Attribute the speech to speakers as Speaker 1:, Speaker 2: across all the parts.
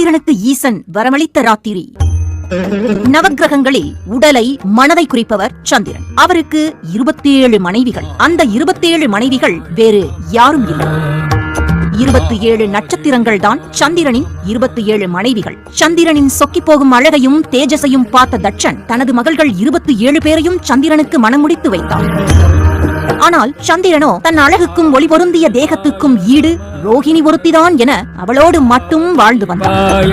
Speaker 1: சந்திரனுக்கு ஈசன் வரமளித்த ராத்திரி. நவக்கிரகங்களில் உடலை மனதை குறிப்பவர் சந்திரன். அவருக்கு 27 மனைவிகள். அந்த 27 மனைவிகள் வேறு யாரும் இல்லை. 27 நட்சத்திரங்கள் தான் சந்திரனின் 27 மனைவிகள். சந்திரனின் சொக்கி போகும் அழகையும் தேஜஸையும் பார்த்த தட்சன் தனது மகள்கள் 27 பேரையும் சந்திரனுக்கு மணமுடித்து வைத்தார். ஆனால் சந்திரனோ தன் அழகுக்கும் ஒளி பொருந்திய தேகத்துக்கும் ஈடு ரோஹிணி ஒருத்திதான் என அவளோடு மட்டும் வாழ்ந்து வந்தார்.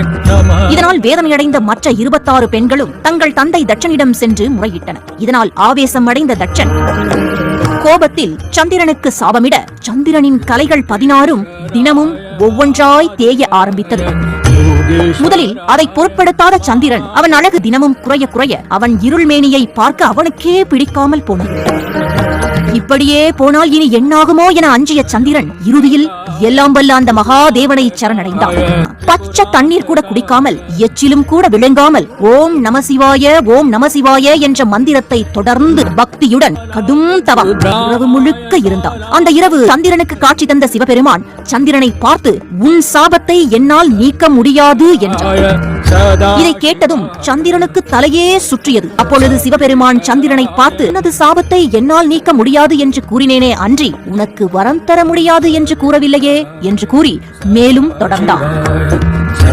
Speaker 1: இதனால் வேதனையடைந்த மற்ற 26 பெண்களும் தங்கள் தந்தை தட்சனிடம் சென்று முறையிட்டனர். இதனால் ஆவேசம் அடைந்த தட்சன் கோபத்தில் சந்திரனுக்கு சாபமிட சந்திரனின் கலைகள் 16 தினமும் ஒவ்வொன்றாய் தேய ஆரம்பித்தது. முதலில் அதை பொருட்படுத்தாத சந்திரன் அவன் அழகு தினமும் குறைய குறைய அவன் இருள்மேனியை பார்க்க அவனுக்கே பிடிக்காமல் போனது. இப்படியே போனால் இனி என்னாகுமோ என அஞ்சிய சந்திரன் இறுதியில் எல்லாம் வல்ல அந்த மகாதேவனை சரணடைந்தான். பச்சை தண்ணீர் கூட குடிக்காமல் எச்சிலும் கூட விளங்காமல் ஓம் நம சிவாய ஓம் நம சிவாய என்ற மந்திரத்தை தொடர்ந்து பக்தியுடன் கடும் தவம் இரவு முழுக்க இருந்தான். அந்த இரவு சந்திரனுக்கு காட்சி தந்த சிவபெருமான் சந்திரனை பார்த்து உன் சாபத்தை என்னால் நீக்க முடியாது என்றார். இதை கேட்டதும் சந்திரனுக்கு தலையே சுற்றியது. அப்பொழுது சிவபெருமான் சந்திரனை பார்த்து உனது சாபத்தை என்னால் நீக்க முடியாது என்று கூறினேனே அன்றி உனக்கு வரம் தர முடியாது என்று கூறவில்லையே என்று கூறி மேலும் தொடர்ந்தான்.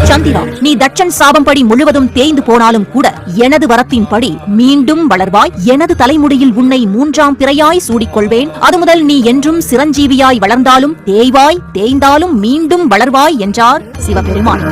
Speaker 1: சந்திரா, நீ தட்சன் சாபம்படி முழுவதும் தேய்ந்து போனாலும் கூட எனது வரத்தின்படி மீண்டும் வளர்வாய். எனது தலைமுடியில் உன்னை 3ஆம் பிறையாய் சூடிக்கொள்வேன். அது முதல் நீ என்றும் சிரஞ்சீவியாய் வளர்ந்தாலும் தேய்வாய், தேய்ந்தாலும் மீண்டும் வளர்வாய் என்றார் சிவபெருமான்.